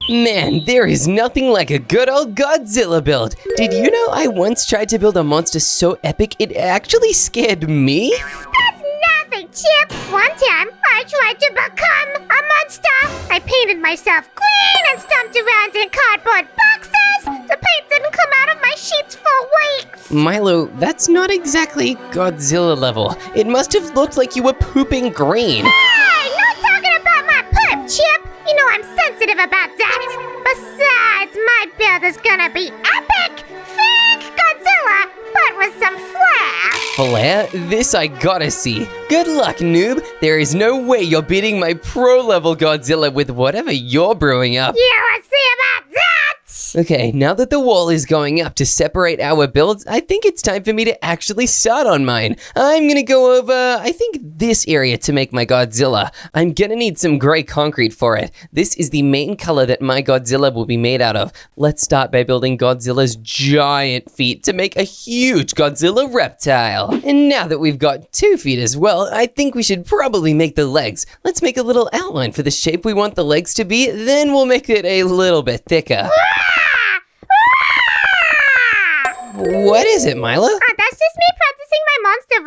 Man, there is nothing like a good old Godzilla build. Did you know I once tried to build a monster so epic it actually scared me? That's nothing, Chip. One time, I tried to become a monster. I painted myself green and stomped around in cardboard boxes. The paint didn't come out of my sheets for weeks. Milo, that's not exactly Godzilla level. It must have looked like you were pooping green. Hey, no talking about my poop, Chip. You know I'm sensitive about that. Besides, my build is gonna be epic. Think Godzilla, but with some flair. Flair? This I gotta see. Good luck, noob. There is no way you're beating my pro-level Godzilla with whatever you're brewing up. Yeah, let's see about that. Okay, now that the wall is going up to separate our builds, I think it's time for me to actually start on mine. I'm gonna go over, I think, this area to make my Godzilla. I'm gonna need some gray concrete for it. This is the main color that my Godzilla will be made out of. Let's start by building Godzilla's giant feet to make a huge Godzilla reptile. And now that we've got 2 feet as well, I think we should probably make the legs. Let's make a little outline for the shape we want the legs to be, then we'll make it a little bit thicker. What is it, Milo? That's just me practicing my monster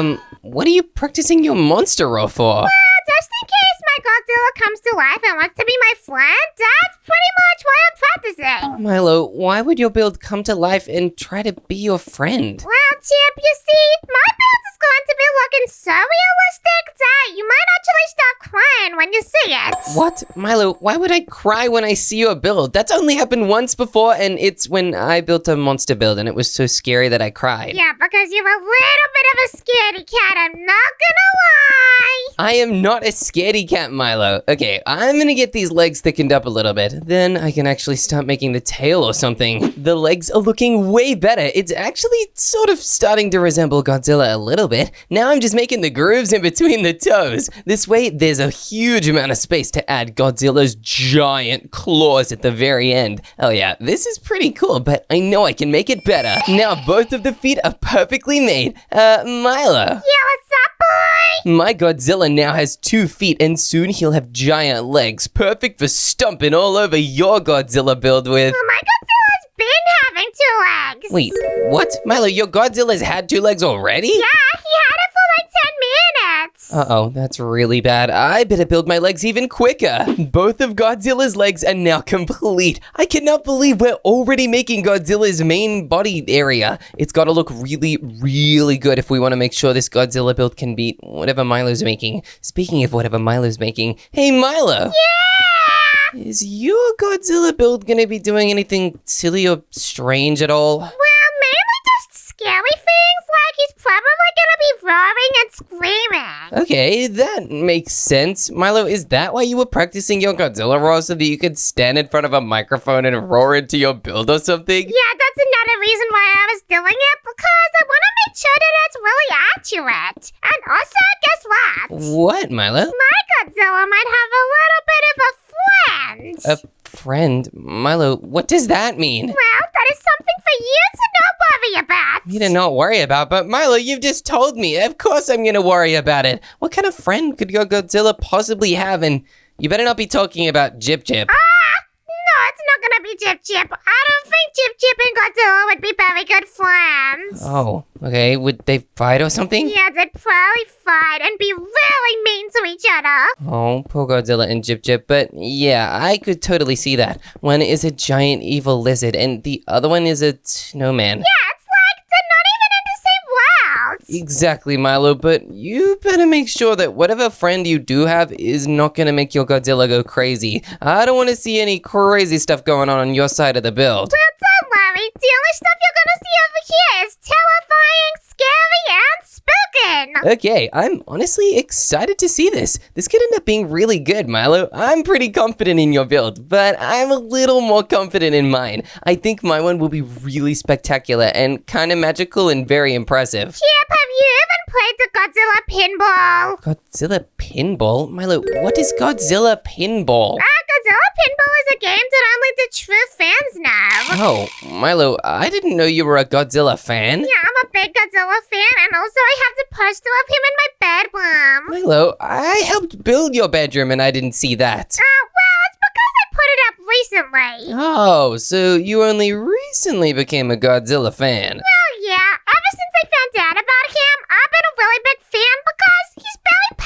roar. What are you practicing your monster roar for? Just in case my Godzilla comes to life and wants to be my friend, that's pretty much why I'm practicing. Milo, why would your build come to life and try to be your friend? Well, Chip, you see, my build is going to be looking so realistic that you might actually start crying when you see it. What? Milo, why would I cry when I see your build? That's only happened once before, and it's when I built a monster build, and it was so scary that I cried. Yeah, because you're a little bit of a scaredy cat, I'm not gonna lie. I am not a scaredy cat, Milo. Okay, I'm gonna get these legs thickened up a little bit. Then I can actually start making the tail or something. The legs are looking way better. It's actually sort of starting to resemble Godzilla a little bit. Now I'm just making the grooves in between the toes. This way, there's a huge amount of space to add Godzilla's giant claws at the very end. Oh yeah, this is pretty cool, but I know I can make it better. Now both of the feet are perfectly made. Milo. Yeah, what's up, boy? My Godzilla now has 2 feet, and soon he'll have giant legs, perfect for stomping all over your Godzilla build with. Well, my Godzilla's been having 2 legs. Wait, what? Milo, your Godzilla's had 2 legs already? Yeah, he had it for like 10 minutes. Uh-oh, that's really bad. I better build my legs even quicker. Both of Godzilla's legs are now complete. I cannot believe we're already making Godzilla's main body area. It's gotta look really, really good if we want to make sure this Godzilla build can beat whatever Milo's making. Speaking of whatever Milo's making, hey Milo! Yeah! Is your Godzilla build gonna be doing anything silly or strange at all? Well, mainly just scary things, like he's probably gonna be roaring and screaming. Okay, that makes sense. Milo, is that why you were practicing your Godzilla roar so that you could stand in front of a microphone and roar into your build or something? Yeah, that's another reason why I was doing it, because I want to make sure that it's really accurate. And also, guess what? What, Milo? My Godzilla might have a little bit of a friend. A friend? Milo, what does that mean? Well, that is something for you to not worry about. You to not worry about, but Milo, you've just told me. Of course I'm gonna worry about it. What kind of friend could your Godzilla possibly have? And you better not be talking about Jip Jip. No, it's not gonna be Chip Chip. I don't think Chip Chip and Godzilla would be very good friends. Oh, okay. Would they fight or something? Yeah, they'd probably fight and be really mean to each other. Oh, poor Godzilla and Jip Jip. But yeah, I could totally see that. One is a giant evil lizard, and the other one is a snowman. Yeah, it's like they're not even in the same world. Exactly, Milo, but you better make sure that whatever friend you do have is not gonna make your Godzilla go crazy. I don't want to see any crazy stuff going on your side of the build. Well, don't worry. The only stuff you're gonna see over here is terrifying, scary, and spooking. Okay, I'm honestly excited to see this. This could end up being really good, Milo. I'm pretty confident in your build, but I'm a little more confident in mine. I think my one will be really spectacular and kind of magical and very impressive. Chip, have you even played the Godzilla pinball? Godzilla Pinball? Milo, what is Godzilla Pinball? Godzilla pinball is a game that only the true fans know. Oh, Milo, I didn't know you were a Godzilla fan. Yeah, I'm a big Godzilla fan, and also I have the poster of him in my bedroom. Milo, I helped build your bedroom and I didn't see that. Well, it's because I put it up Oh, so you only recently became a Godzilla fan. Well, yeah, ever since I found out about him, I've been a really big fan because he's very powerful.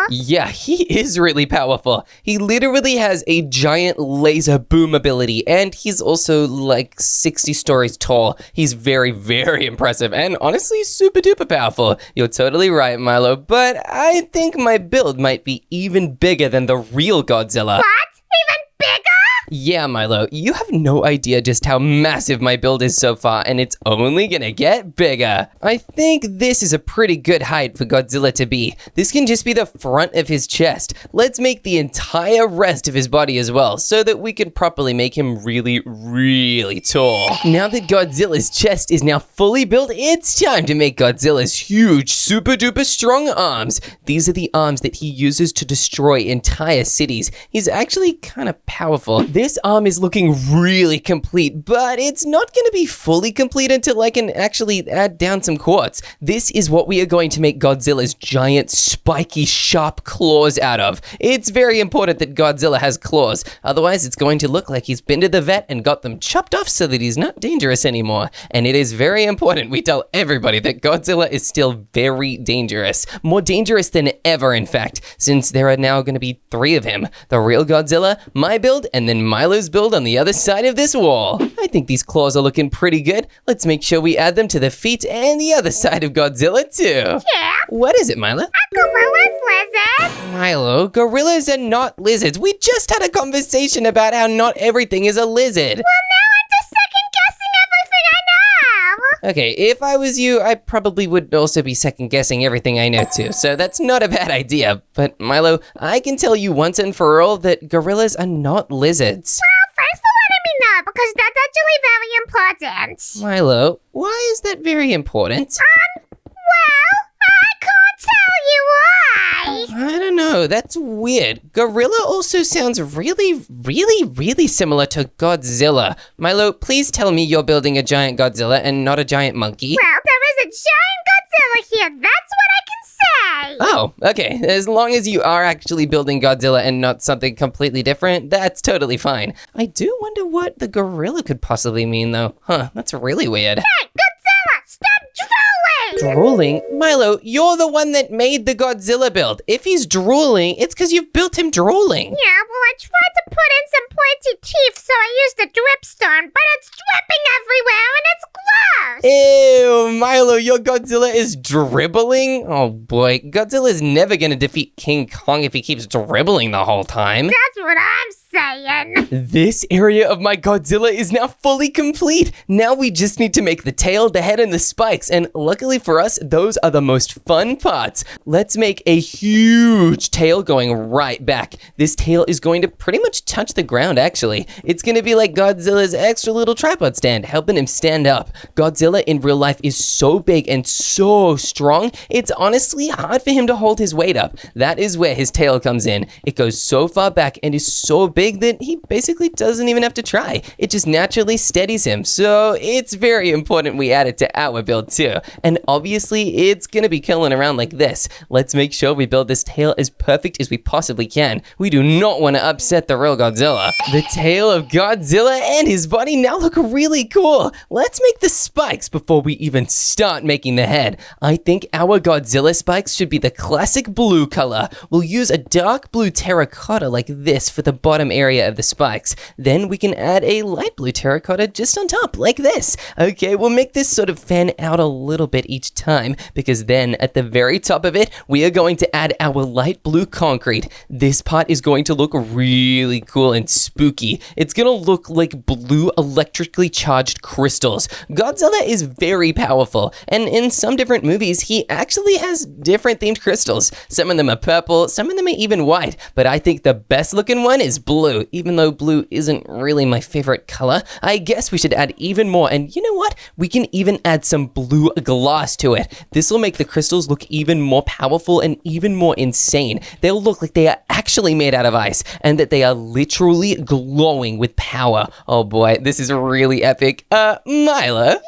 Yeah, he is really powerful. He literally has a giant laser boom ability, and he's also like 60 stories tall. He's very, very impressive, and honestly, super duper powerful. You're totally right, Milo, but I think my build might be even bigger than the real Godzilla. What? Even bigger? Yeah, Milo, you have no idea just how massive my build is so far, and it's only gonna get bigger. I think this is a pretty good height for Godzilla to be. This can just be the front of his chest. Let's make the entire rest of his body as well, so that we can properly make him really, really tall. Now that Godzilla's chest is now fully built, it's time to make Godzilla's huge, super duper strong arms. These are the arms that he uses to destroy entire cities. He's actually kind of powerful. This arm is looking really complete, but it's not going to be fully complete until I can actually add down some quartz. This is what we are going to make Godzilla's giant, spiky, sharp claws out of. It's very important that Godzilla has claws, otherwise it's going to look like he's been to the vet and got them chopped off so that he's not dangerous anymore. And it is very important we tell everybody that Godzilla is still very dangerous. More dangerous than ever, in fact, since there are now going to be 3 of him. The real Godzilla, my build, and then Milo's build on the other side of this wall. I think these claws are looking pretty good. Let's make sure we add them to the feet and the other side of Godzilla too. Yeah. What is it, Milo? A gorilla's lizard. Milo, gorillas are not lizards. We just had a conversation about how not everything is a lizard. Well, now I'm just second-guessing everything I know. Okay, if I was you, I probably would also be second-guessing everything I know too, so that's not a bad idea. But Milo, I can tell you once and for all that gorillas are not lizards. Well, thanks for letting me know, because that's actually very important. Milo, why is that very important? Well, I can't tell you why. I don't know, that's weird. Gorilla also sounds really, really, really similar to Godzilla. Milo, please tell me you're building a giant Godzilla and not a giant monkey. Well, there is a giant Godzilla here, that's what I can say. Oh, okay. As long as you are actually building Godzilla and not something completely different, that's totally fine. I do wonder what the gorilla could possibly mean, though. Huh, that's really weird. Hey, Godzilla, stop drooling! Drooling? Milo, you're the one that made the Godzilla build. If he's drooling, it's because you've built him drooling. Yeah, well, I tried to put in some pointy teeth, so I used a dripstone, but it's dripping everywhere and it's gross! Ew, Milo, your Godzilla is dribbling? Oh boy, Godzilla's never gonna defeat King Kong if he keeps dribbling the whole time. That's what I'm saying. This area of my Godzilla is now fully complete. Now we just need to make the tail, the head, and the spikes, and luckily for us, those are the most fun parts. Let's make a huge tail going right back. This tail is going to pretty much touch the ground, actually. It's gonna be like Godzilla's extra little tripod stand, helping him stand up. Godzilla in real life is so big and so strong, it's honestly hard for him to hold his weight up. That is where his tail comes in. It goes so far back and is so big that he basically doesn't even have to try. It just naturally steadies him. So it's very important we add it to our build too. And obviously it's gonna be killing around like this. Let's make sure we build this tail as perfect as we possibly can. We do not want to upset the real Godzilla. The tail of Godzilla and his body now look really cool. Let's make the spikes before we even start making the head. I think our Godzilla spikes should be the classic blue color. We'll use a dark blue terracotta like this for the bottom area of the spikes. Then we can add a light blue terracotta just on top like this. Okay, we'll make this sort of fan out a little bit each time, because then at the very top of it, we are going to add our light blue concrete. This part is going to look really cool and spooky. It's gonna look like blue electrically charged crystals. Godzilla is very powerful, and in some different movies, he actually has different themed crystals. Some of them are purple, some of them are even white, but I think the best looking one is blue. Even though blue isn't really my favorite color, I guess we should add even more, and you know what? We can even add some blue glass to it. This will make the crystals look even more powerful and even more insane. They'll look like they are actually made out of ice, and that they are literally glowing with power. Oh boy, this is really epic. Milo? Yeah?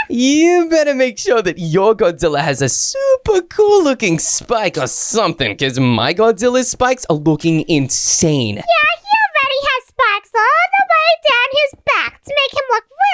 You better make sure that your Godzilla has a super cool looking spike or something, because my Godzilla's spikes are looking insane. Yeah, he already has spikes all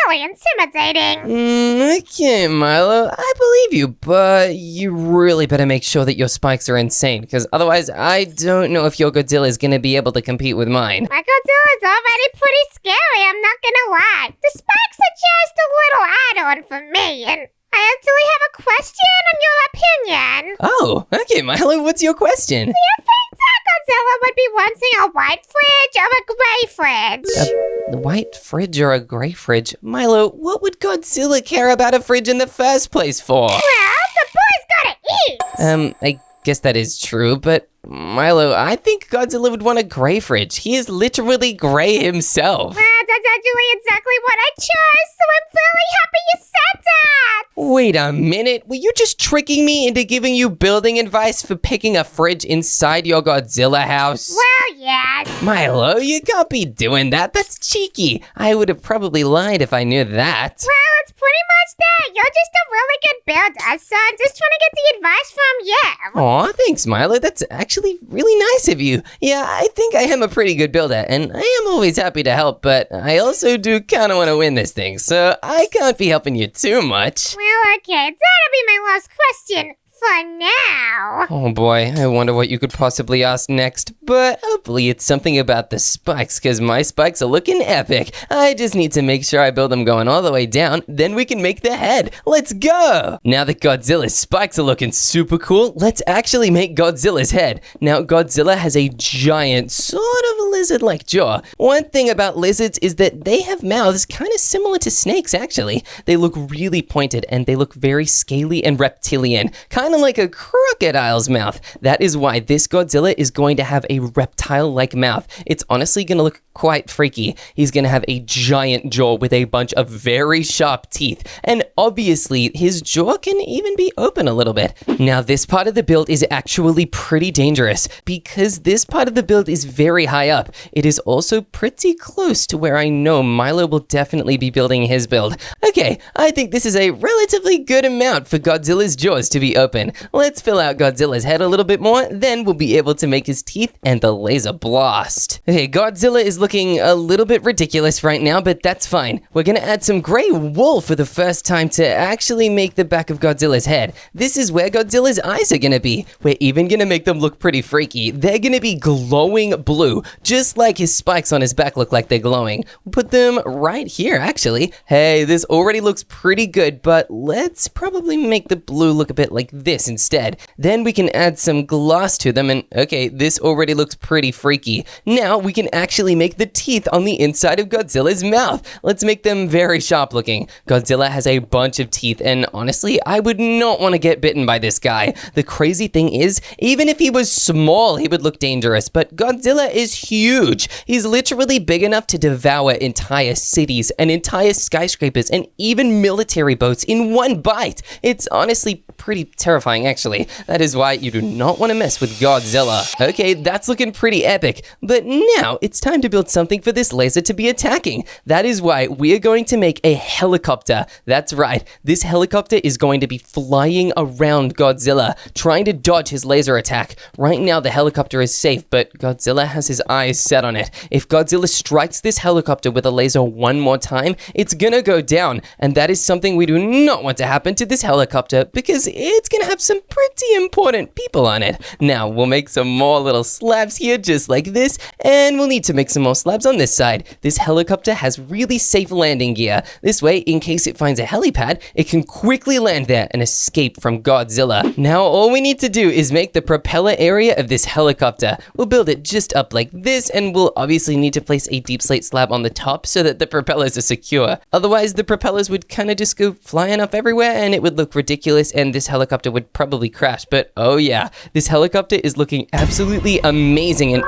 really intimidating. Okay, Milo, I believe you, but you really better make sure that your spikes are insane, because otherwise I don't know if your Godzilla is going to be able to compete with mine. My Godzilla's already pretty scary, I'm not gonna lie. The spikes are just a little add-on for me, and I actually have a question on your opinion. Oh, okay, Milo, what's your question? Do you think that Godzilla would be wanting a white fridge or a gray fridge? A white fridge or a gray fridge? Milo, what would Godzilla care about a fridge in the first place for? Well, the boy's gotta eat. I guess that is true, but Milo, I think Godzilla would want a gray fridge. He is literally gray himself. Well, that's actually exactly what I chose, so I'm really happy you said that. Wait a minute, were you just tricking me into giving you building advice for picking a fridge inside your Godzilla house? Well, yes. Milo, you can't be doing that. That's cheeky. I would have probably lied if I knew that. Well, it's pretty much that. You're just a really good builder, so I'm just trying to get the advice from you. Aw, thanks, Milo. That's actually really nice of you. Yeah, I think I am a pretty good builder, and I am always happy to help, but I also do kind of want to win this thing, so I can't be helping you too much. Well, okay, that'll be my last question. For now. Oh boy, I wonder what you could possibly ask next, but hopefully it's something about the spikes, because my spikes are looking epic. I just need to make sure I build them going all the way down, then we can make the head. Let's go! Now that Godzilla's spikes are looking super cool, let's actually make Godzilla's head. Now, Godzilla has a giant, sort of lizard-like jaw. One thing about lizards is that they have mouths kind of similar to snakes, actually. They look really pointed, and they look very scaly and reptilian, kind of like a crocodile's mouth. That is why this Godzilla is going to have a reptile-like mouth. It's honestly going to look quite freaky. He's going to have a giant jaw with a bunch of very sharp teeth, and obviously his jaw can even be open a little bit. Now, this part of the build is actually pretty dangerous because this part of the build is very high up. It is also pretty close to where I know Milo will definitely be building his build. Okay, I think this is a relatively good amount for Godzilla's jaws to be open. Let's fill out Godzilla's head a little bit more, then we'll be able to make his teeth and the laser blast. Okay, Godzilla is looking a little bit ridiculous right now, but that's fine. We're gonna add some gray wool for the first time to actually make the back of Godzilla's head. This is where Godzilla's eyes are gonna be. We're even gonna make them look pretty freaky. They're gonna be glowing blue, just like his spikes on his back look like they're glowing. We'll put them right here, actually. Hey, this already looks pretty good, but let's probably make the blue look a bit like this instead. Then we can add some gloss to them, and okay, this already looks pretty freaky. Now we can actually make the teeth on the inside of Godzilla's mouth. Let's make them very sharp looking. Godzilla has a bunch of teeth, and honestly, I would not want to get bitten by this guy. The crazy thing is, even if he was small, he would look dangerous, but Godzilla is huge. He's literally big enough to devour entire cities and entire skyscrapers and even military boats in one bite. It's honestly pretty terrifying, actually. That is why you do not want to mess with Godzilla. Okay, that's looking pretty epic, but now it's time to build something for this laser to be attacking. That is why we are going to make a helicopter. That's right, this helicopter is going to be flying around Godzilla, trying to dodge his laser attack. Right now, the helicopter is safe, but Godzilla has his eyes set on it. If Godzilla strikes this helicopter with a laser one more time, it's gonna go down, and that is something we do not want to happen to this helicopter because it's gonna have some pretty important people on it. Now, we'll make some more little slabs here just like this, and we'll need to make some more slabs on this side. This helicopter has really safe landing gear. This way, in case it finds a helipad, it can quickly land there and escape from Godzilla. Now, all we need to do is make the propeller area of this helicopter. We'll build it just up like this, and we'll obviously need to place a deep slate slab on the top so that the propellers are secure. Otherwise, the propellers would kind of just go flying off everywhere, and it would look ridiculous, and this helicopter would probably crash. But oh yeah, this helicopter is looking absolutely amazing. And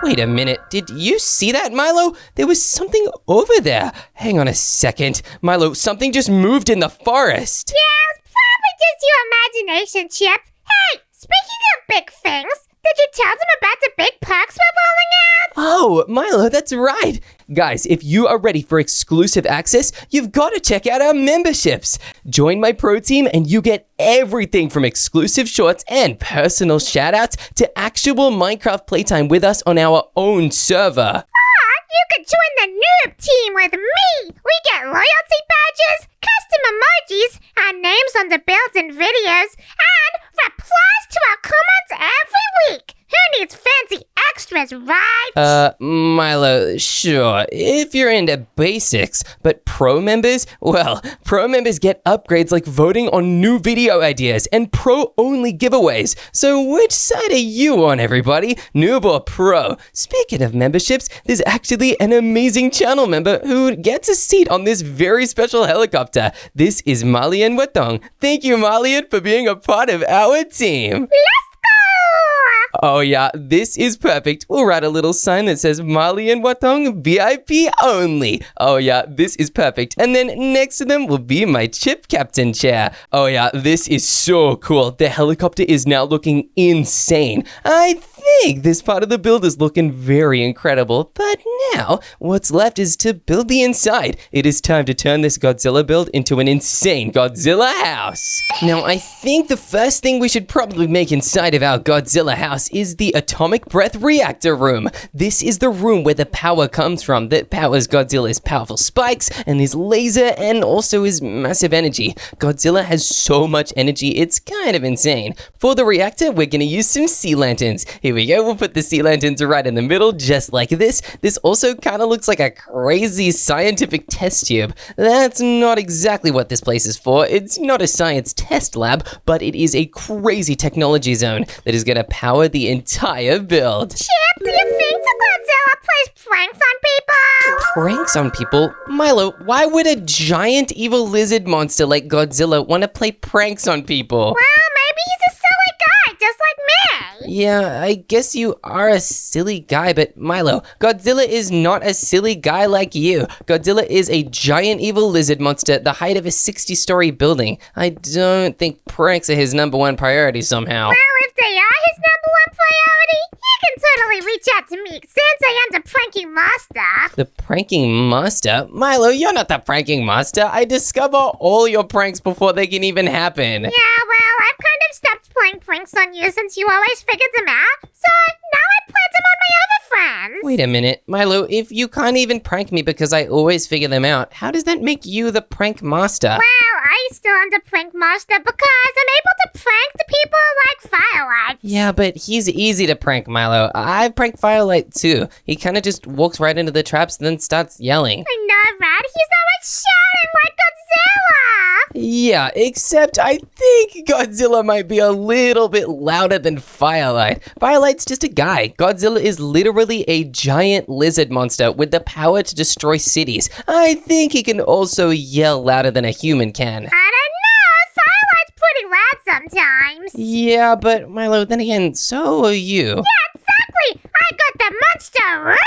wait a minute, did you see that, Milo? There was something over there. Hang on a second. Milo, something just moved in the forest. Yeah, it's probably just your imagination, Chip. Hey, speaking of big things, did you tell them about the big perks we're rolling out? Oh, Milo, that's right. Guys, if you are ready for exclusive access, you've got to check out our memberships. Join my pro team and you get everything from exclusive shorts and personal shoutouts to actual Minecraft playtime with us on our own server. Aw, You could join the NOOB team with me. We get loyalty badges, custom emojis, and names on the builds and videos, and replies to our comments every week. Who needs fancy extras, right? Milo, sure, if you're into basics, but pro members, well, pro members get upgrades like voting on new video ideas and pro-only giveaways. So which side are you on, everybody? Noob or pro? Speaking of memberships, there's actually an amazing channel member who gets a seat on this very special helicopter. This is Malian Watong. Thank you, Malian, for being a part of our team. Let's go! Oh yeah, this is perfect. We'll write a little sign that says Mali and Watong VIP only. Oh yeah, this is perfect. And then next to them will be my Chip Captain chair. Oh yeah, this is so cool. The helicopter is now looking insane. I think this part of the build is looking very incredible. But now, what's left is to build the inside. It is time to turn this Godzilla build into an insane Godzilla house. Now, I think the first thing we should probably make inside of our Godzilla house is the atomic breath reactor room. This is the room where the power comes from that powers Godzilla's powerful spikes and his laser and also his massive energy. Godzilla has so much energy, it's kind of insane. For the reactor, we're gonna use some sea lanterns. Here we go, we'll put the sea lanterns right in the middle, just like this. This also kind of looks like a crazy scientific test tube. That's not exactly what this place is for. It's not a science test lab, but it is a crazy technology zone that is gonna power the entire build. Chip, do you think the Godzilla plays pranks on people? Pranks on people? Milo, why would a giant evil lizard monster like Godzilla want to play pranks on people? Well, maybe he's a silly guy, just like me. Yeah, I guess you are a silly guy, but Milo, Godzilla is not a silly guy like you. Godzilla is a giant evil lizard monster at the height of a 60-story building. I don't think pranks are his #1 priority somehow. Well, if they are his #1 priority, he can totally reach out to me since I am the pranking master. The pranking master? Milo, you're not the pranking master. I discover all your pranks before they can even happen. Yeah, well, I've kind of stopped playing pranks on you since you always figured them out, so now I plant them on my other friends. Wait a minute, Milo, if you can't even prank me because I always figure them out, how does that make you the prank master? Well, I still am the prank master because I'm able to prank the people like Firelight. Yeah, but he's easy to prank, Milo. I've pranked Firelight too. He kind of just walks right into the traps and then starts yelling. I know, right? He's always shouting like Godzilla. Yeah, except I think Godzilla might be a little bit louder than Firelight. Firelight's just a guy. Godzilla is literally a giant lizard monster with the power to destroy cities. I think he can also yell louder than a human can. I don't know. Firelight's pretty loud sometimes. Yeah, but Milo, then again, so are you. Yeah, exactly. I got the monster. Rah!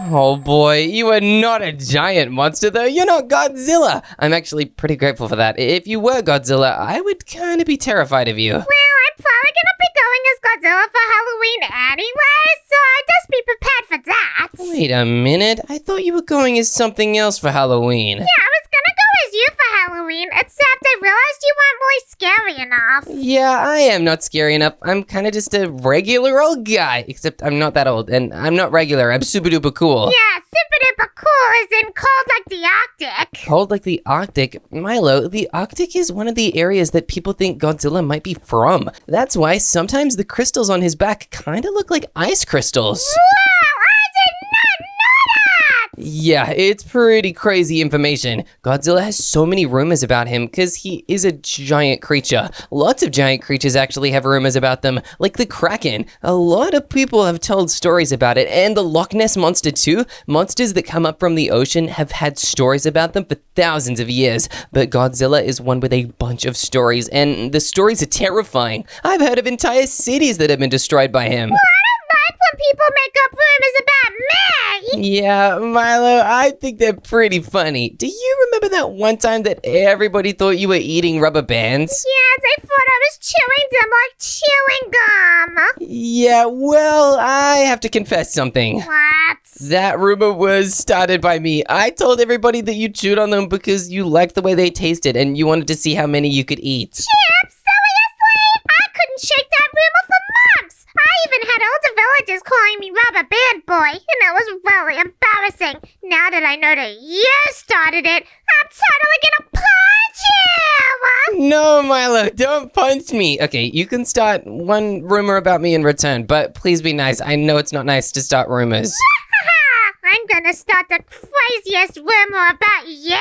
Oh boy, you are not a giant monster though. You're not Godzilla. I'm actually pretty grateful for that. If you were Godzilla, I would kind of be terrified of you. Well, I'm probably gonna be going as Godzilla for Halloween anyway, so I'll just be prepared for that. Wait a minute. I thought you were going as something else for Halloween. Yeah, I was gonna go as you for Halloween, except I realized you weren't really scary enough. Yeah, I am not scary enough. I'm kind of just a regular old guy. Except I'm not that old, and I'm not regular. I'm super duper cool. Yeah, super duper cool is in cold like the Arctic. Cold like the Arctic? Milo, the Arctic is one of the areas that people think Godzilla might be from. That's why sometimes the crystals on his back kind of look like ice crystals. Wow, I did not know that! Yeah, it's pretty crazy information. Godzilla has so many rumors about him because he is a giant creature. Lots of giant creatures actually have rumors about them, like the Kraken. A lot of people have told stories about it, and the Loch Ness Monster too. Monsters that come up from the ocean have had stories about them for thousands of years, but Godzilla is one with a bunch of stories, and the stories are terrifying. I've heard of entire cities that have been destroyed by him. Well, I don't like when people make up rumors about me. Yeah, Milo, I think they're pretty funny. Do you remember that one time that everybody thought you were eating rubber bands? Yeah, they thought I was chewing them like chewing gum. Yeah, well, I have to confess something. What? That rumor was started by me. I told everybody that you chewed on them because you liked the way they tasted and you wanted to see how many you could eat. Chip, seriously? I couldn't shake that rumor for months. I even had older villagers calling me Rubber Band Boy, and it was really embarrassing. Now that I know that you started it, I'm totally gonna punch you! No, Milo, don't punch me. Okay, you can start one rumor about me in return, but please be nice. I know it's not nice to start rumors. I'm gonna start the craziest rumor about you!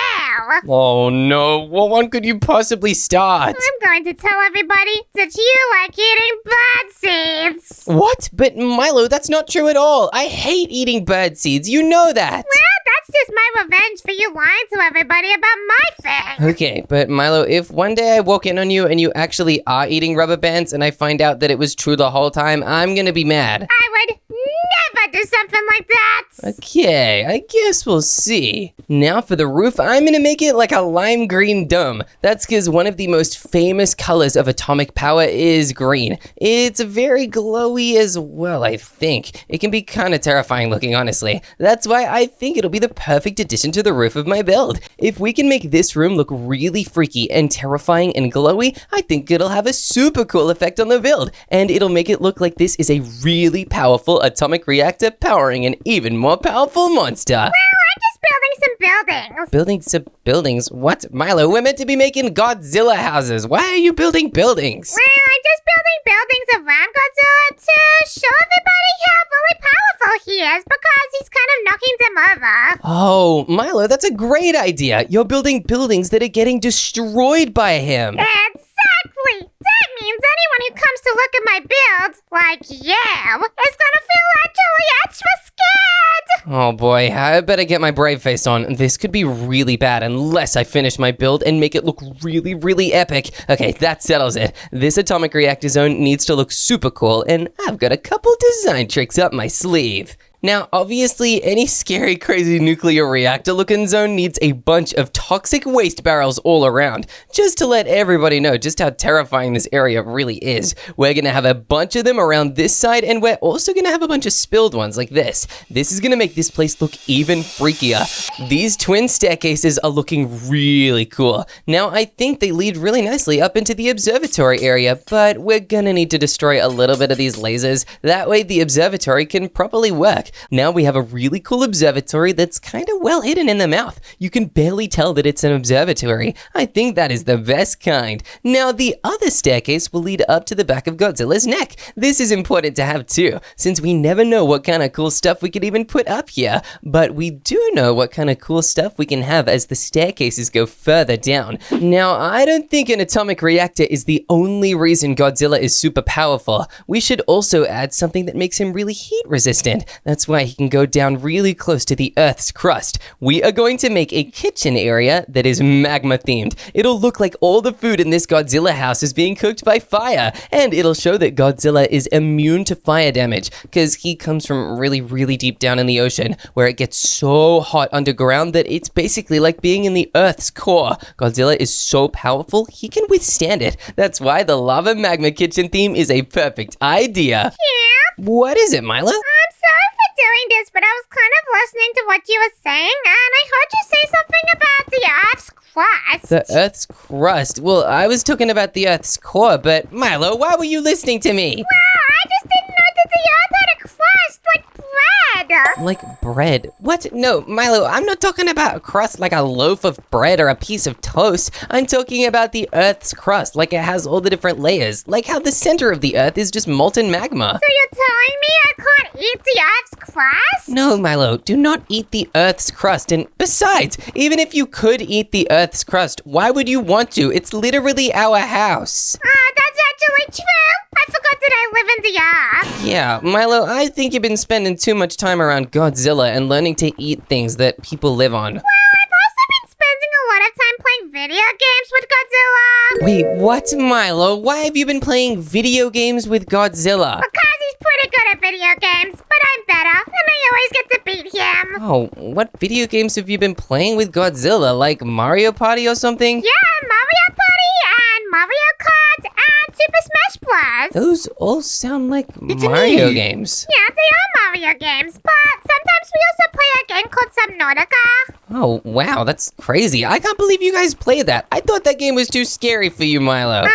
Oh no, what one could you possibly start? I'm going to tell everybody that you like eating bird seeds! What? But Milo, that's not true at all. I hate eating bird seeds. You know that. Well, that's just my revenge for you lying to everybody about my thing! Okay, but Milo, if one day I walk in on you and you actually are eating rubber bands and I find out that it was true the whole time, I'm gonna be mad. I would never do something like that! Okay, I guess we'll see. Now for the roof, I'm gonna make it like a lime green dome. That's because one of the most famous colors of atomic power is green. It's very glowy as well, I think. It can be kind of terrifying looking, honestly. That's why I think it'll be the perfect addition to the roof of my build. If we can make this room look really freaky and terrifying and glowy, I think it'll have a super cool effect on the build. And it'll make it look like this is a really powerful atomic reactor powering an even more powerful monster. Well, I'm just building some buildings. Building some buildings? What? Milo, we're meant to be making Godzilla houses. Why are you building buildings? Well, I'm just building buildings around Godzilla to show everybody how really powerful he is because he's kind of knocking them over. Oh, Milo, that's a great idea. You're building buildings that are getting destroyed by him. Exactly! That means anyone who comes to look at my build, like you, is gonna feel actually extra scared! Oh boy, I better get my brave face on. This could be really bad unless I finish my build and make it look really, really epic. Okay, that settles it. This atomic reactor zone needs to look super cool, and I've got a couple design tricks up my sleeve. Now, obviously, any scary, crazy nuclear reactor-looking zone needs a bunch of toxic waste barrels all around, just to let everybody know just how terrifying this area really is. We're gonna have a bunch of them around this side, and we're also gonna have a bunch of spilled ones like this. This is gonna make this place look even freakier. These twin staircases are looking really cool. Now, I think they lead really nicely up into the observatory area, but we're gonna need to destroy a little bit of these lasers. That way the observatory can properly work. Now we have a really cool observatory that's kind of well hidden in the mouth. You can barely tell that it's an observatory. I think that is the best kind. Now the other staircase will lead up to the back of Godzilla's neck. This is important to have too, since we never know what kind of cool stuff we could even put up here. But we do know what kind of cool stuff we can have as the staircases go further down. Now I don't think an atomic reactor is the only reason Godzilla is super powerful. We should also add something that makes him really heat resistant. That's why he can go down really close to the Earth's crust. We are going to make a kitchen area that is magma themed. It'll look like all the food in this Godzilla house is being cooked by fire, and it'll show that Godzilla is immune to fire damage because he comes from really, really deep down in the ocean where it gets so hot underground that it's basically like being in the Earth's core. Godzilla is so powerful, he can withstand it. That's why the lava magma kitchen theme is a perfect idea. Yeah? What is it, Milo? I'm sorry for doing this, but I was kind of listening to what you were saying, and I heard you say something about the Earth's crust. The Earth's crust? Well, I was talking about the Earth's core, but Milo, why were you listening to me? Well, I just didn't know that the Earth had a crust like bread. Like bread? What? No, Milo, I'm not talking about a crust like a loaf of bread or a piece of toast. I'm talking about the Earth's crust, like it has all the different layers, like how the center of the Earth is just molten magma. So you're telling me I can't eat the Earth's crust? No, Milo, do not eat the Earth's crust. And besides, even if you could eat the Earth's crust, why would you want to? It's literally our house. That's actually true. I forgot that I live in the Earth. Yeah, Milo, I think you've been spending too much time around Godzilla and learning to eat things that people live on. Well, I've also been spending a lot of time playing video games with Godzilla. Wait, what, Milo? Why have you been playing video games with Godzilla? Because he's pretty good at video games, but I'm better, and I always get to beat him. Oh, what video games have you been playing with Godzilla? Like Mario Party or something? Yeah, Mario Party and Mario Kart and Super Smash Bros. Those all sound like Mario games. Yeah, they are Mario games, but sometimes we also play a game called Subnautica. Oh, wow, that's crazy. I can't believe you guys play that. I thought that game was too scary for you, Milo.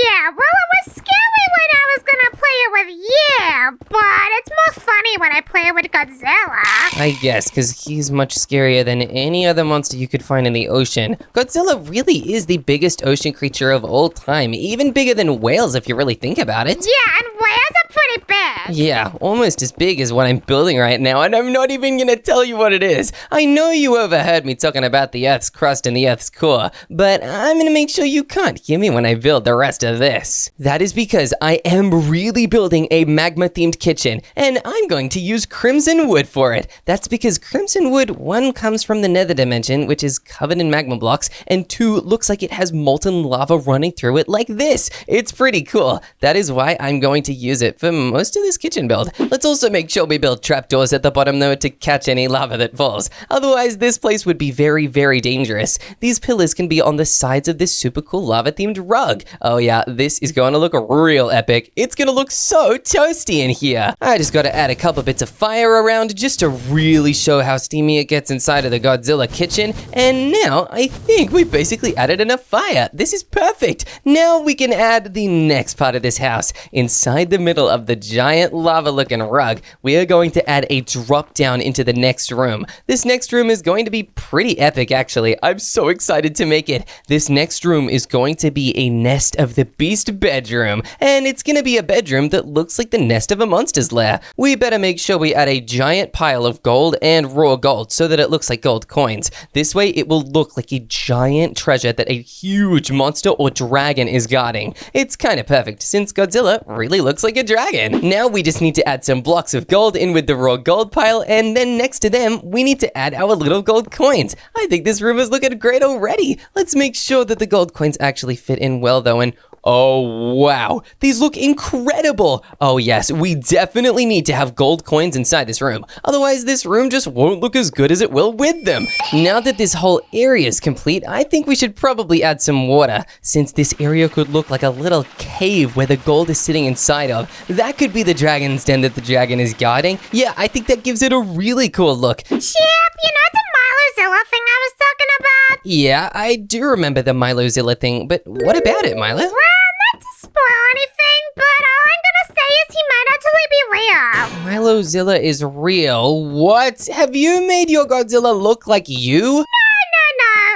Yeah, well, it was scary when I was gonna play it with you, but it's more funny when I play it with Godzilla. I guess, because he's much scarier than any other monster you could find in the ocean. Godzilla really is the biggest ocean creature of all time, even bigger than whales if you really think about it. Yeah, and whales are pretty big. Yeah, almost as big as what I'm building right now, and I'm not even gonna tell you what it is. I know you overheard me talking about the Earth's crust and the Earth's core, but I'm gonna make sure you can't hear me when I build the rest of this. That is because I am really building a magma-themed kitchen, and I'm going to use crimson wood for it. That's because crimson wood, 1, comes from the nether dimension, which is covered in magma blocks, and 2, looks like it has molten lava running through it like this. It's pretty cool. That is why I'm going to use it for most of this kitchen build. Let's also make sure we build trapdoors at the bottom though to catch any lava that falls. Otherwise, this place would be very, very dangerous. These pillars can be on the sides of this super cool lava-themed rug. Oh yeah, this is going to look real epic. It's going to look so toasty in here. I just got to add a couple bits of fire around just to really show how steamy it gets inside of the Godzilla kitchen. And now I think we basically added enough fire. This is perfect. Now we can add the next part of this house. Inside the middle of the giant lava-looking rug, we are going to add a drop down into the next room. This next room is going to be pretty epic, actually. I'm so excited to make it. This next room is going to be a nest of the beast bedroom, and it's going to be a bedroom that looks like the nest of a monster's lair. We better make sure we add a giant pile of gold and raw gold so that it looks like gold coins. This way it will look like a giant treasure that a huge monster or dragon is guarding. It's kind of perfect since Godzilla really looks like a dragon. Now we just need to add some blocks of gold in with the raw gold pile, and then next to them we need to add our little gold coins. I think this room is looking great already. Let's make sure that the gold coins actually fit in well though, and oh wow, these look incredible. Oh yes, we definitely need to have gold coins inside this room. Otherwise this room just won't look as good as it will with them. Now that this whole area is complete, I think we should probably add some water, since this area could look like a little cave where the gold is sitting inside of. That could be the dragon's den that the dragon is guarding. Yeah, I think that gives it a really cool look. Chip, you know the Milozilla thing I was talking about? Yeah, I do remember the Milozilla thing, but what about it, Milo? Well, not to spoil anything, but all I'm gonna say is he might actually be real. Milozilla is real? What? Have you made your Godzilla look like you? No,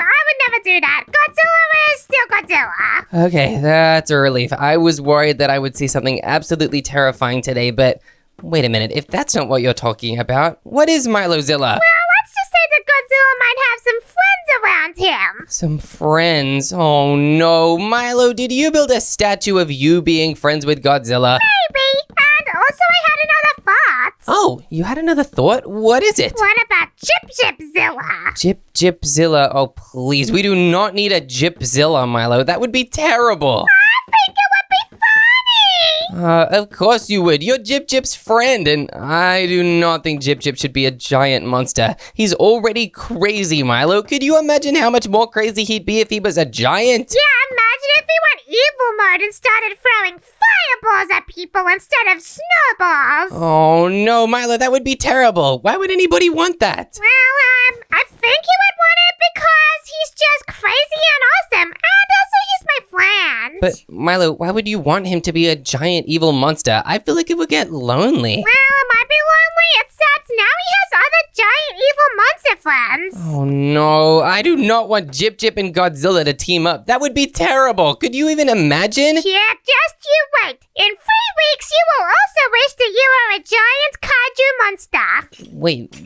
I would never do that. Godzilla is still Godzilla. Okay, that's a relief. I was worried that I would see something absolutely terrifying today, but wait a minute. If that's not what you're talking about, what is Milozilla? Well, let's just say that Godzilla might have some friends around him. Some friends? Oh no. Milo, did you build a statue of you being friends with Godzilla? Maybe. And also I had another thought. Oh, you had another thought? What is it? What about Chipzilla? Chipzilla? Oh, please. We do not need a Chipzilla, Milo. That would be terrible. I think it would be funny. Of course you would. You're Chip's friend, and I do not think Chip should be a giant monster. He's already crazy, Milo. Could you imagine how much more crazy he'd be if he was a giant? Yeah, imagine if he went evil mode and started throwing fireballs at people instead of snowballs. Oh no, Milo, that would be terrible. Why would anybody want that? Well, I think he would want it because he's just crazy and awesome, and also he's my friend. But Milo, why would you want him to be a giant evil monster? I feel like it would get lonely. Well, it might be lonely, except now he has other giant evil monster friends. Oh no, I do not want Chip and Godzilla to team up. That would be terrible. Could you even imagine? Yeah, just you wait. In 3 weeks, you will also wish that you were a giant kaiju monster. Wait,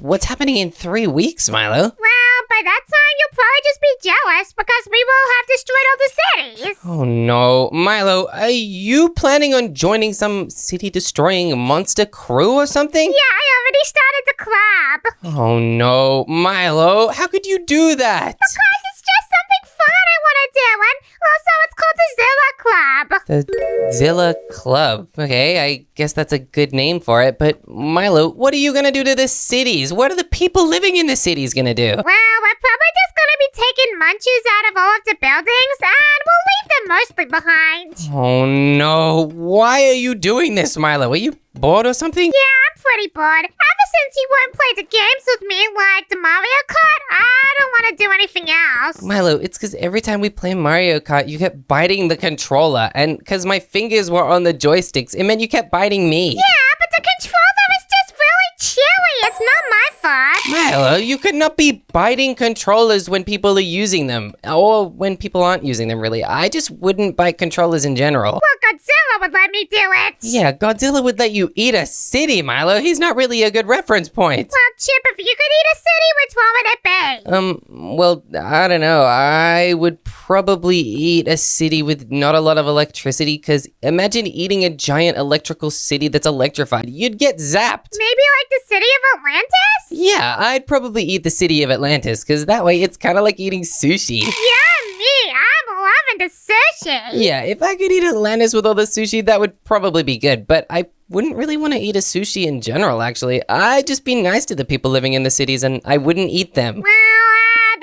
what's happening in 3 weeks, Milo? Well, by that time, you'll probably just be jealous because we will have destroyed all the cities. Oh no, Milo, are you planning on joining some city-destroying monster crew or something? Yeah, I already started the club. Oh no, Milo, how could you do that? Because it's just something fun I want to do, and also it's called the Zilla Club. The Zilla Club. Okay, I guess that's a good name for it, but Milo, what are you gonna do to the cities? What are the people living in the cities gonna do? Well, we're probably just gonna be taking munchies out of all of the buildings, and we'll leave them mostly behind. Oh no, why are you doing this, Milo? Are you bored or something? Yeah, I'm pretty bored. Ever since you won't play the games with me, like the Mario Kart, I don't want to do anything else. Milo, it's because every time we play Mario Kart, you kept biting the controller. And because my fingers were on the joysticks, it meant you kept biting me. Yeah, but the controller is just really chewy. It's not my fault. Milo, you could not be biting controllers when people are using them. Or when people aren't using them, really. I just wouldn't bite controllers in general. Well, Godzilla would let me do it. Yeah, Godzilla would let you eat a city, Milo. He's not really a good reference point. Well, Chip, if you could eat a city, which one would it be? Well, I don't know. I would probably eat a city with not a lot of electricity, because imagine eating a giant electrical city that's electrified. You'd get zapped. Maybe like the city of Atlantis? Yeah, I'd probably eat the city of Atlantis, because that way it's kind of like eating sushi. Yeah, me. I'm loving the sushi. Yeah, if I could eat Atlantis with all the sushi, that would probably be good, but I wouldn't really want to eat a sushi in general, actually. I'd just be nice to the people living in the cities, and I wouldn't eat them. Well,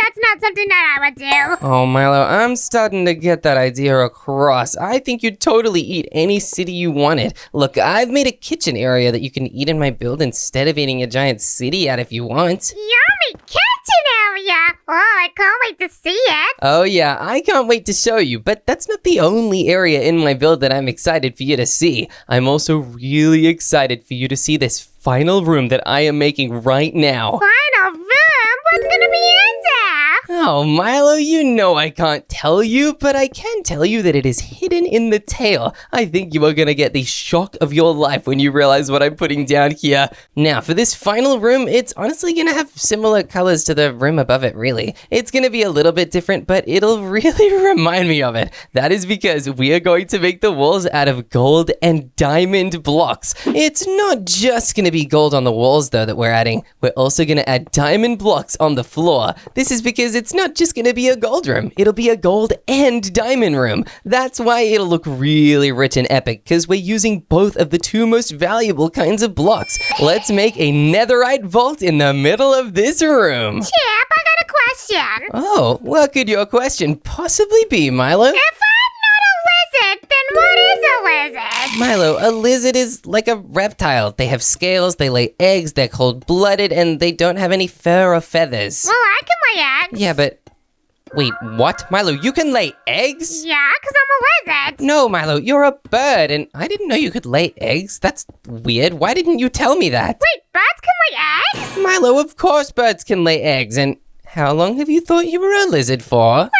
that's not something that I would do. Oh, Milo, I'm starting to get that idea across. I think you'd totally eat any city you wanted. Look, I've made a kitchen area that you can eat in my build instead of eating a giant city out if you want. Yummy kitchen area. Oh, I can't wait to see it. Oh yeah, I can't wait to show you, but that's not the only area in my build that I'm excited for you to see. I'm also really excited for you to see this final room that I am making right now. Final room? What's gonna be in there? Oh, Milo, you know I can't tell you, but I can tell you that it is hidden in the tail. I think you are gonna get the shock of your life when you realize what I'm putting down here. Now, for this final room, it's honestly gonna have similar colors to the room above it, really. It's gonna be a little bit different, but it'll really remind me of it. That is because we are going to make the walls out of gold and diamond blocks. It's not just gonna be gold on the walls, though, that we're adding. We're also gonna add diamond blocks on the floor. This is because it's not just gonna be a gold room, it'll be a gold and diamond room. That's why it'll look really rich and epic, because we're using both of the two most valuable kinds of blocks. Let's make a netherite vault in the middle of this room. Chip, I got a question. Oh, what could your question possibly be, Milo? If I'm not a lizard, then what is a lizard? Milo, a lizard is like a reptile. They have scales, they lay eggs, they're cold-blooded, and they don't have any fur or feathers. Well, I can lay eggs. Yeah, but... Wait, what? Milo, you can lay eggs? Yeah, because I'm a lizard. No, Milo, you're a bird, and I didn't know you could lay eggs. That's weird. Why didn't you tell me that? Wait, birds can lay eggs? Milo, of course birds can lay eggs, and how long have you thought you were a lizard for? Like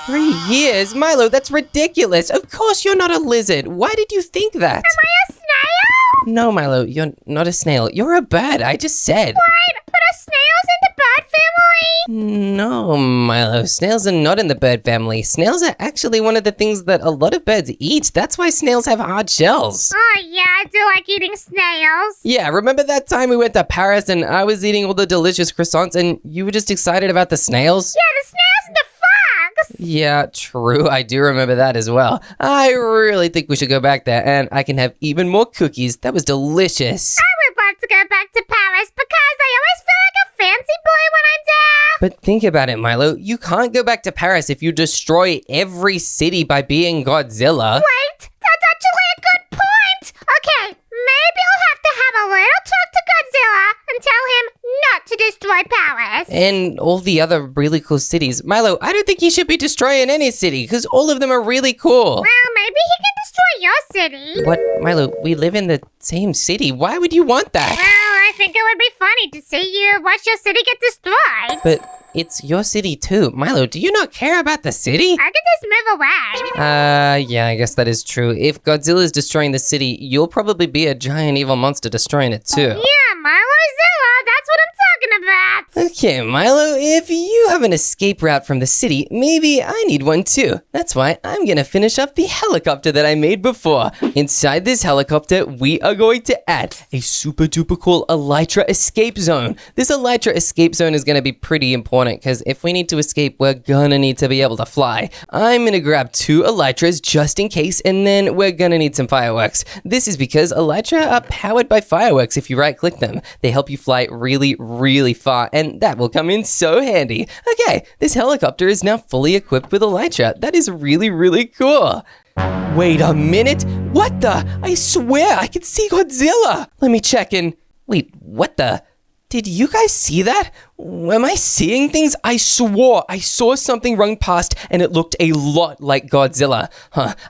3 years. 3 years? Milo, that's ridiculous. Of course you're not a lizard. Why did you think that? Am I a snail? No, Milo, you're not a snail. You're a bird, I just said. Wait, but are snails in the bird family? No, Milo, snails are not in the bird family. Snails are actually one of the things that a lot of birds eat. That's why snails have hard shells. Oh, yeah, I do like eating snails. Yeah, remember that time we went to Paris and I was eating all the delicious croissants and you were just excited about the snails? Yeah, the snails and the frogs. Yeah, true. I do remember that as well. I really think we should go back there and I can have even more cookies. That was delicious. I would love to go back to Paris because I always feel like a fancy boy when I'm there. But think about it, Milo. You can't go back to Paris if you destroy every city by being Godzilla. Wait, that's actually a good point. Okay, maybe I'll have to have a little talk to Godzilla and tell him not to destroy Paris. And all the other really cool cities. Milo, I don't think he should be destroying any city because all of them are really cool. Well, maybe he can destroy your city. What? Milo, we live in the same city. Why would you want that? Well, I think it would be funny to see you watch your city get destroyed. But it's your city too. Milo, do you not care about the city? I could just move away. Yeah, I guess that is true. If Godzilla is destroying the city, you'll probably be a giant evil monster destroying it too. Yeah, Milozilla, that's what I'm talking about. Okay, Milo, if you have an escape route from the city, maybe I need one too. That's why I'm gonna finish up the helicopter that I made before. Inside this helicopter, we are going to add a super duper cool elytra escape zone. This elytra escape zone is gonna be pretty important because if we need to escape, we're gonna need to be able to fly. I'm gonna grab 2 elytras just in case, and then we're gonna need some fireworks. This is because elytra are powered by fireworks if you right click them. They help you fly really, really far, and that will come in so handy. Okay, this helicopter is now fully equipped with elytra. That is really, really cool. Wait a minute. What the? I swear I can see Godzilla. Let me check in. Wait, what the? Did you guys see that? Am I seeing things? I swore I saw something run past and it looked a lot like Godzilla.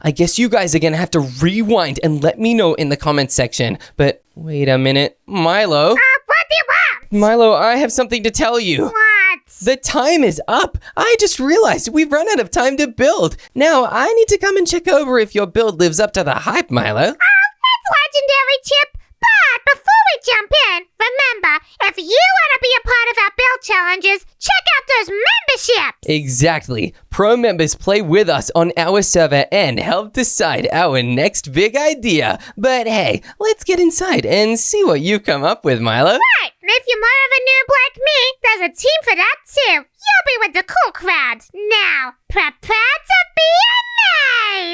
I guess you guys are gonna have to rewind and let me know in the comments section. But wait a minute. Milo? What do you want? Milo, I have something to tell you. What? The time is up. I just realized we've run out of time to build. Now I need to come and check over if your build lives up to the hype, Milo. Oh, that's legendary, Chip. But before we jump in, remember, if you want to be a part of our build challenges, check out those memberships. Exactly. Pro members play with us on our server and help decide our next big idea. But hey, let's get inside and see what you've come up with, Milo. Right, and if you're more of a noob like me, there's a team for that too. You'll be with the cool crowd. Now, prepare to be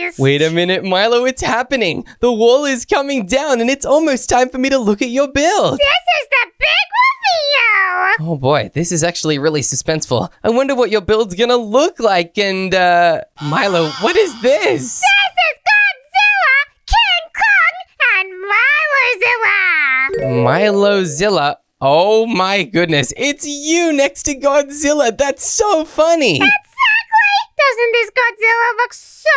amazed. Wait a minute, Milo, it's happening. The wall is coming down and it's almost time for me to look at your build. This is the big reveal. Oh boy, this is actually really suspenseful. I wonder what your build's gonna look like and, Milo, what is this? This is Godzilla, King Kong, and Milozilla. Milozilla. Oh my goodness, it's you next to Godzilla. That's so funny. Exactly. Doesn't this Godzilla look so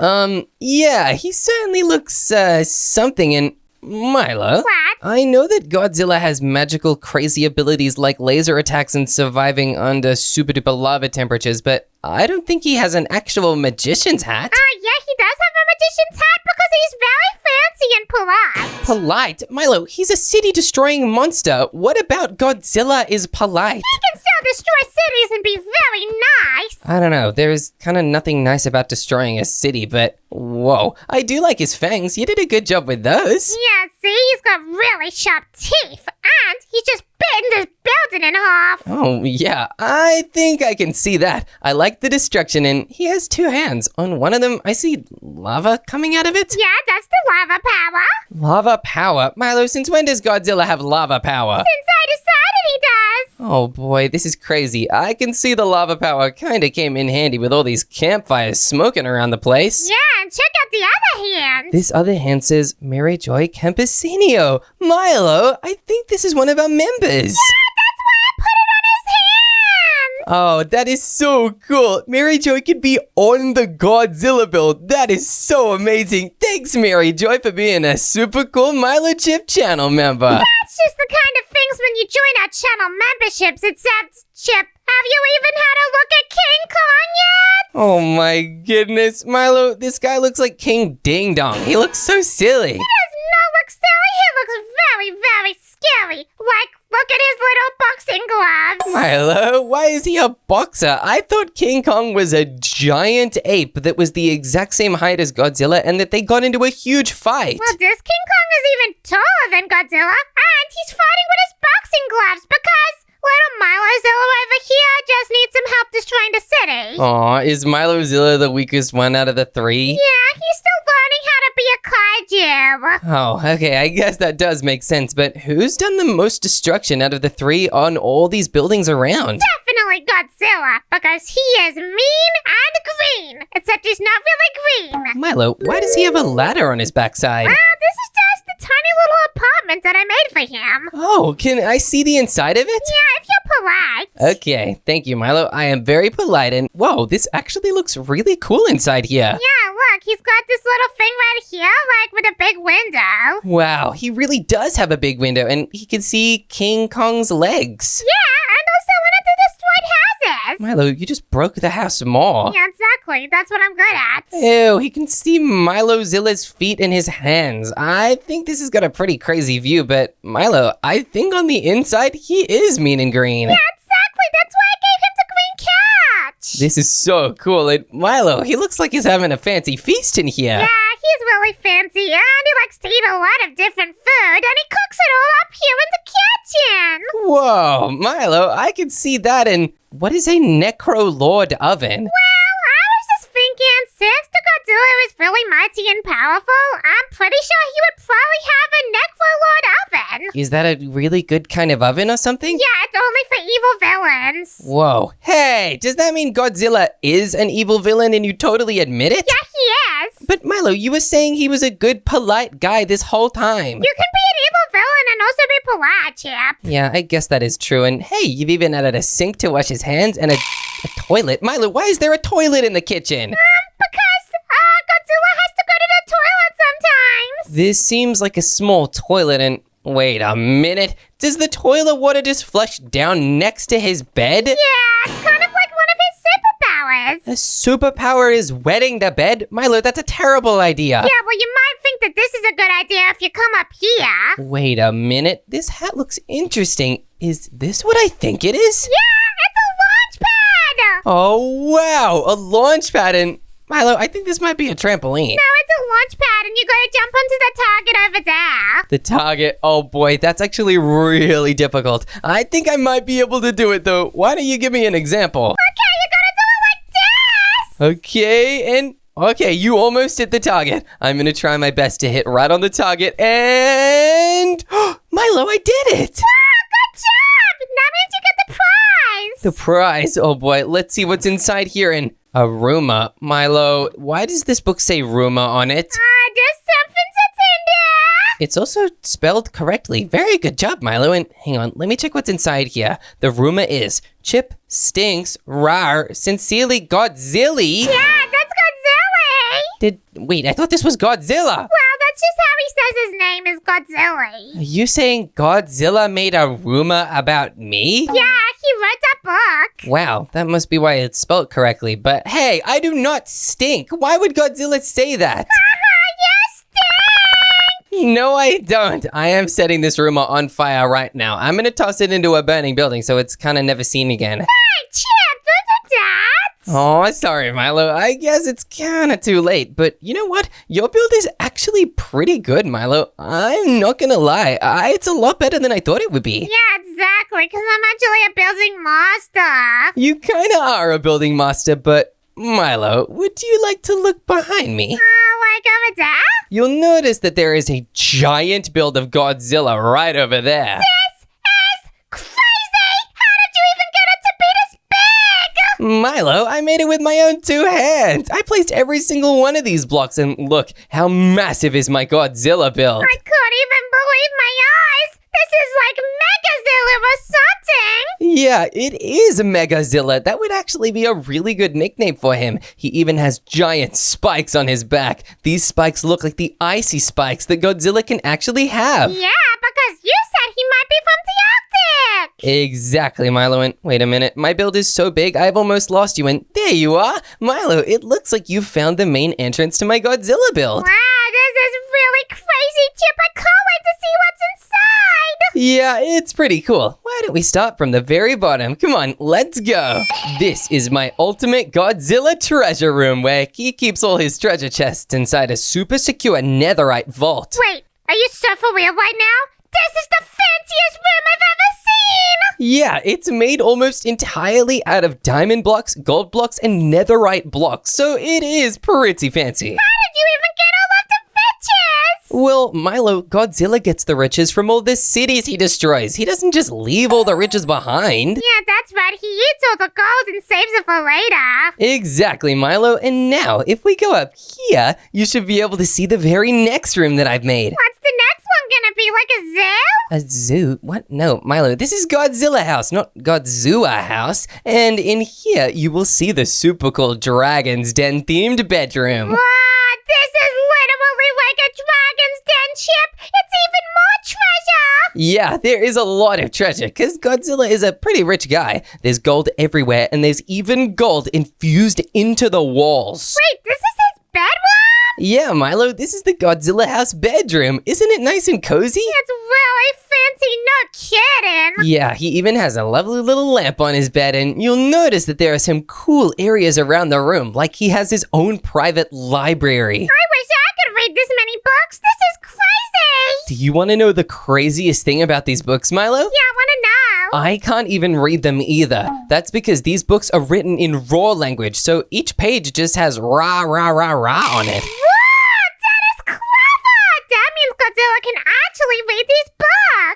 terrifying? Yeah, he certainly looks, something and Milo. What? I know that Godzilla has magical, crazy abilities like laser attacks and surviving under super duper lava temperatures, but I don't think he has an actual magician's hat. Yeah, he does have a magician's hat because he's very fancy and polite. Polite? Milo, he's a city-destroying monster. What about Godzilla is polite? He can still destroy cities and be very nice. I don't know, there's kind of nothing nice about destroying a city, but whoa, I do like his fangs. You did a good job with those. Yeah, see, he's got really sharp teeth, and he's just bitten this building in half. Oh, yeah, I think I can see that. I like the destruction, and he has two hands. On one of them, I see lava coming out of it. Yeah, that's the lava power. Lava power? Milo, since when does Godzilla have lava power? Since I decided he does. Oh boy, this is crazy. I can see the lava power kinda came in handy with all these campfires smoking around the place. Yeah, and check out the other hand. This other hand says Mary Joy Campesino. Milo, I think this is one of our members. That's why I put it on his hand. Oh, that is so cool. Mary Joy could be on the Godzilla build. That is so amazing. Thanks, Mary Joy, for being a super cool Milo Chip channel member. That's just the kind of things when you join our channel memberships, except, Chip, have you even had a look at King Kong yet? Oh my goodness, Milo, this guy looks like King Ding Dong. He looks so silly. He does not look silly, he looks very, very scary. Like, look at his little boxing gloves. Milo, why is he a boxer? I thought King Kong was a giant ape that was the exact same height as Godzilla and that they got into a huge fight. Well, this King Kong is even taller than Godzilla, and he's fighting with his boxing gloves because little Milozilla over here just needs some help destroying the city. Aw, is Milozilla the weakest one out of the three? Yeah, he's still learning how to be a kaiju. Oh, okay, I guess that does make sense, but who's done the most destruction out of the three on all these buildings around? Definitely Godzilla, because he is mean and green, except he's not really green. Milo, why does he have a ladder on his backside? This is just the tiny little apartment that I made for him. Oh, can I see the inside of it? Yeah, if you're polite. Okay, thank you, Milo. I am very polite and whoa, this actually looks really cool inside here. Yeah, look, he's got this little thing right here, like with a big window. Wow, he really does have a big window and he can see King Kong's legs. Yeah, and also one of the destroyed houses. Milo, you just broke the house more. Yeah, exactly. That's what I'm good at. Ew, he can see Milozilla's feet in his hands. I think this has got a pretty crazy view, but Milo, I think on the inside, he is mean and green. Yeah, exactly. That's why I gave him the green couch. This is so cool. And Milo, he looks like he's having a fancy feast in here. Yeah, he's really fancy, and he likes to eat a lot of different food, and he cooks it all up here in the kitchen. Whoa, Milo, I can see that in... What is a Necro Lord oven? Well, I was just thinking, since the Godzilla Godzilla is really mighty and powerful, I'm pretty sure he would probably have a Necrolord oven. Is that a really good kind of oven or something? Yeah, it's only for evil villains. Whoa. Hey, does that mean Godzilla is an evil villain and you totally admit it? Yeah, he is. But Milo, you were saying he was a good, polite guy this whole time. You can be an evil villain and also be polite, Chip. Yeah, I guess that is true. And hey, you've even added a sink to wash his hands and a toilet. Milo, why is there a toilet in the kitchen? Because Godzilla has to go to the toilet sometimes. This seems like a small toilet and... Wait a minute. Does the toilet water just flush down next to his bed? Yeah, it's kind of like one of his superpowers. A superpower is wetting the bed? Milo, that's a terrible idea. Yeah, well, you might think that this is a good idea if you come up here. Wait a minute. This hat looks interesting. Is this what I think it is? Yeah, it's a launch pad. Oh, wow. A launch pad and... Milo, I think this might be a trampoline. No, it's a launch pad and you gotta jump onto the target over there. The target? Oh boy, that's actually really difficult. I think I might be able to do it though. Why don't you give me an example? Okay, you gotta do it like this. Okay, and... Okay, you almost hit the target. I'm gonna try my best to hit right on the target and... Milo, I did it! Wow, good job. That means you get the prize. The prize? Oh boy, let's see what's inside here and... A Roomba. Milo, why does this book say Roomba on it? There's something that's in there. It's also spelled correctly. Very good job, Milo. And hang on, let me check what's inside here. The Roomba is Chip stinks, rar, sincerely Godzilla. Yeah, that's Godzilla. Wait, I thought this was Godzilla. Well, that's just how he says his name is Godzilla. Are you saying Godzilla made a Roomba about me? Yeah, he wrote that book. Wow, that must be why it's spelled correctly. But hey, I do not stink. Why would Godzilla say that? You stink. No, I don't. I am setting this Roomba on fire right now. I'm gonna toss it into a burning building so it's kind of never seen again. Hey, Chip, don't do that. Oh, sorry, Milo. I guess it's kind of too late. But you know what? Your build is actually pretty good, Milo. I'm not gonna lie. It's a lot better than I thought it would be. Yeah, exactly, because I'm actually a building master. You kind of are a building master, but Milo, would you like to look behind me? Like over there? You'll notice that there is a giant build of Godzilla right over there. This is crazy! How did you even get it to be this big? Milo, I made it with my own 2 hands. I placed every single one of these blocks and look, how massive is my Godzilla build. I couldn't even believe my eyes. This is like Megazilla or something. Yeah, it is Megazilla. That would actually be a really good nickname for him. He even has giant spikes on his back. These spikes look like the icy spikes that Godzilla can actually have. Yeah, because you said he might be from the Arctic. Exactly, Milo. And wait a minute, my build is so big I've almost lost you. And there you are. Milo, it looks like you found the main entrance to my Godzilla build. Wow, this is really crazy, Chip. I can't wait to see what's inside. Yeah, it's pretty cool. Why don't we start from the very bottom? Come on, let's go. This is my ultimate Godzilla treasure room where he keeps all his treasure chests inside a super secure netherite vault. Wait, are you so for real right now? This is the fanciest room I've ever seen! Yeah, it's made almost entirely out of diamond blocks, gold blocks, and netherite blocks, so it is pretty fancy. How did you even get all of the riches? Well, Milo, Godzilla gets the riches from all the cities he destroys. He doesn't just leave all the riches behind. Yeah, that's right. He eats all the gold and saves it for later. Exactly, Milo. And now, if we go up here, you should be able to see the very next room that I've made. What's the next one gonna be? Like a zoo? A zoo? What? No, Milo, this is Godzilla House, not Godzilla House. And in here, you will see the super cool Dragon's Den themed bedroom. What? This is literally like a Dragon's Den, Chip. It's even more treasure. Yeah, there is a lot of treasure, because Godzilla is a pretty rich guy. There's gold everywhere, and there's even gold infused into the walls. Wait, this is his bedroom? Yeah, Milo, this is the Godzilla House bedroom. Isn't it nice and cozy? It's really fancy, no kidding. Yeah, he even has a lovely little lamp on his bed, and you'll notice that there are some cool areas around the room, like he has his own private library. I wish I could read this many books. This is crazy. Do you want to know the craziest thing about these books, Milo? Yeah, I want to know. I can't even read them either. That's because these books are written in raw language, so each page just has rah, rah, rah, rah on it. Whoa, that is clever! That means Godzilla can actually read these books!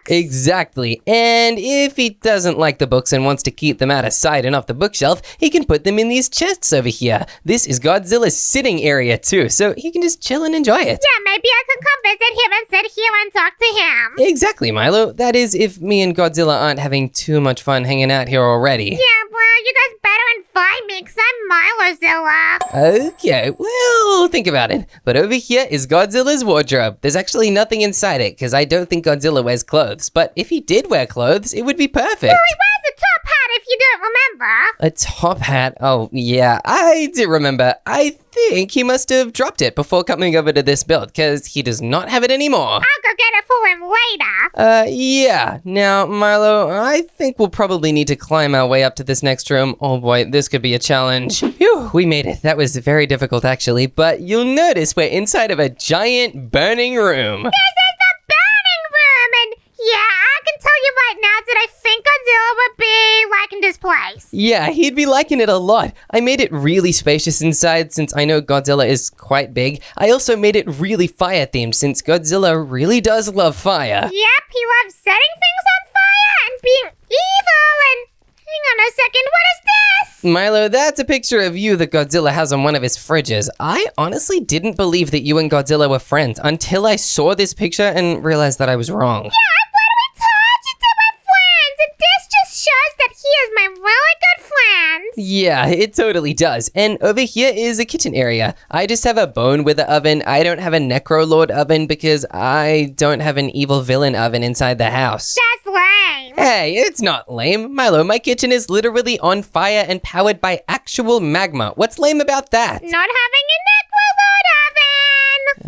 Exactly. And if he doesn't like the books and wants to keep them out of sight and off the bookshelf, he can put them in these chests over here. This is Godzilla's sitting area too, so he can just chill and enjoy it. Yeah, maybe I can come visit him and sit here and talk to him. Exactly, Milo. That is if me and Godzilla aren't having too much fun hanging out here already. Yeah, well, you guys better invite me because I'm Milozilla. Okay, well, think about it. But over here is Godzilla's wardrobe. There's actually nothing inside it because I don't think Godzilla wears clothes. But if he did wear clothes, it would be perfect. Well, he wears a top hat if you don't remember. A top hat? Oh, yeah, I do remember. I think he must have dropped it before coming over to this build because he does not have it anymore. I'll go get it for him later. Yeah. Now, Milo, I think we'll probably need to climb our way up to this next room. Oh boy, this could be a challenge. Phew, we made it. That was very difficult actually, but you'll notice we're inside of a giant burning room. This is the burning room, and yeah, I can tell you right now that I think Godzilla would be liking this place. Yeah, he'd be liking it a lot. I made it really spacious inside since I know Godzilla is quite big. I also made it really fire themed since Godzilla really does love fire. Yep, he loves setting things on fire and being evil and... Hang on a second, what is this? Milo, that's a picture of you that Godzilla has on one of his fridges. I honestly didn't believe that you and Godzilla were friends until I saw this picture and realized that I was wrong. Yeah, I told you they were friends, and this just shows that he is my really good friend. Yeah, it totally does. And over here is a kitchen area. I just have a bone wither oven. I don't have a necrolord oven because I don't have an evil villain oven inside the house. That's lame. Hey, it's not lame. Milo, my kitchen is literally on fire and powered by actual magma. What's lame about that? Not having a necrolord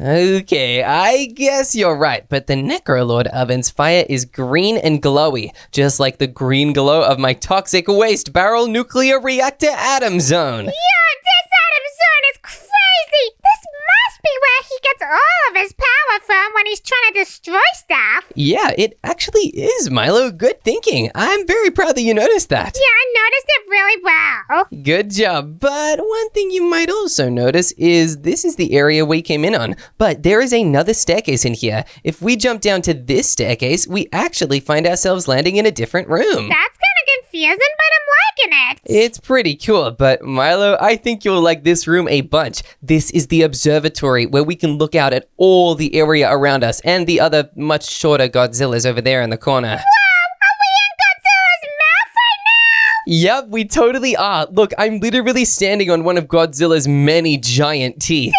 oven. Okay, I guess you're right, but the Necrolord oven's fire is green and glowy, just like the green glow of my toxic waste barrel nuclear reactor atom zone. Yeah, this atom zone is crazy. This must be where he gets all of his power from when he's trying to destroy stuff. Yeah, it actually is, Milo. Good thinking. I'm very proud that you noticed that. Yeah, I noticed it really well. Good job. But one thing you might also notice is this is the area we came in on. But there is another staircase in here. If we jump down to this staircase, we actually find ourselves landing in a different room. That's kind of confusing, but I'm liking it. It's pretty cool, but Milo, I think you'll like this room a bunch. This is the Observatory, where we can look out at all the area around us and the other much shorter Godzillas over there in the corner. Wow, are we in Godzilla's mouth right now? Yep, we totally are. Look, I'm literally standing on one of Godzilla's many giant teeth.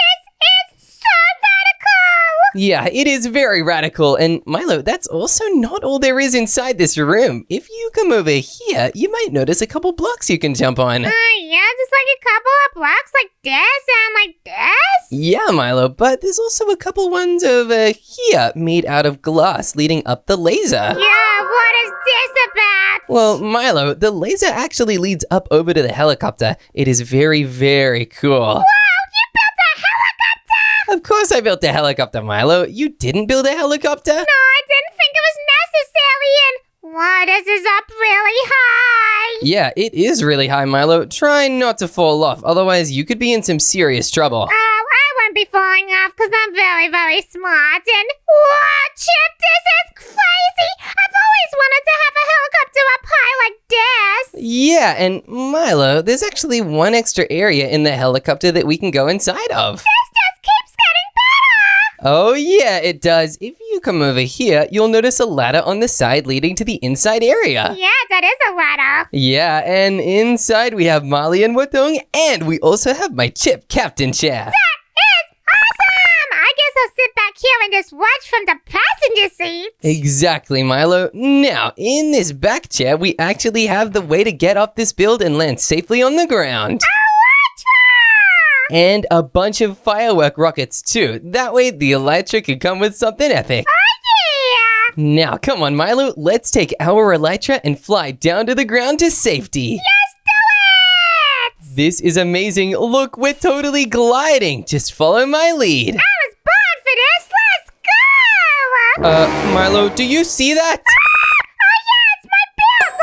This is so radical. Yeah, it is very radical. And Milo, that's also not all there is inside this room. If you come over here, you might notice a couple blocks you can jump on. Yeah, just like a couple of blocks like this and like this? Yeah, Milo, but there's also a couple ones over here made out of glass leading up the laser. Yeah, what is this about? Well, Milo, the laser actually leads up over to the helicopter. It is very, very cool. Wow, you built a helicopter? Of course I built a helicopter, Milo. You didn't build a helicopter? No, I didn't think it was necessary, and wow, this is up really high. Yeah, it is really high, Milo. Try not to fall off, otherwise you could be in some serious trouble. Oh, I won't be falling off because I'm very, very smart. And wow, Chip, this is crazy. I've always wanted to have a helicopter up high like this. Yeah, and Milo, there's actually one extra area in the helicopter that we can go inside of. This just keeps getting better. Oh yeah, it does. If you come over here, you'll notice a ladder on the side leading to the inside area. Yeah, that is a ladder. Yeah, and inside we have Molly and Watung, and we also have my Chip captain chair. That is awesome. I guess I'll sit back here and just watch from the passenger seat. Exactly, Milo. Now, in this back chair, we actually have the way to get off this build and land safely on the ground. And a bunch of firework rockets too. That way the Elytra can come with something epic. Oh, yeah. Now, come on, Milo. Let's take our Elytra and fly down to the ground to safety. Yes, do it. This is amazing. Look, we're totally gliding. Just follow my lead. I was born for this. Let's go. Milo, do you see that? Oh, yeah, it's my build.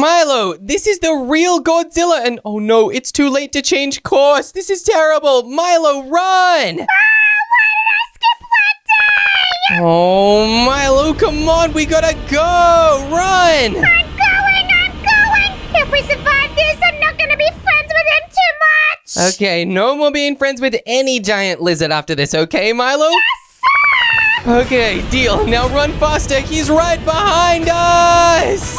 Milo, this is the real Godzilla, and oh no, it's too late to change course. This is terrible. Milo, run! Oh, Milo, come on, we gotta go! Run! I'm going! If we survive this, I'm not gonna be friends with him too much! Okay, no more being friends with any giant lizard after this, okay, Milo? Yes, sir! Okay, deal. Now run faster. He's right behind us!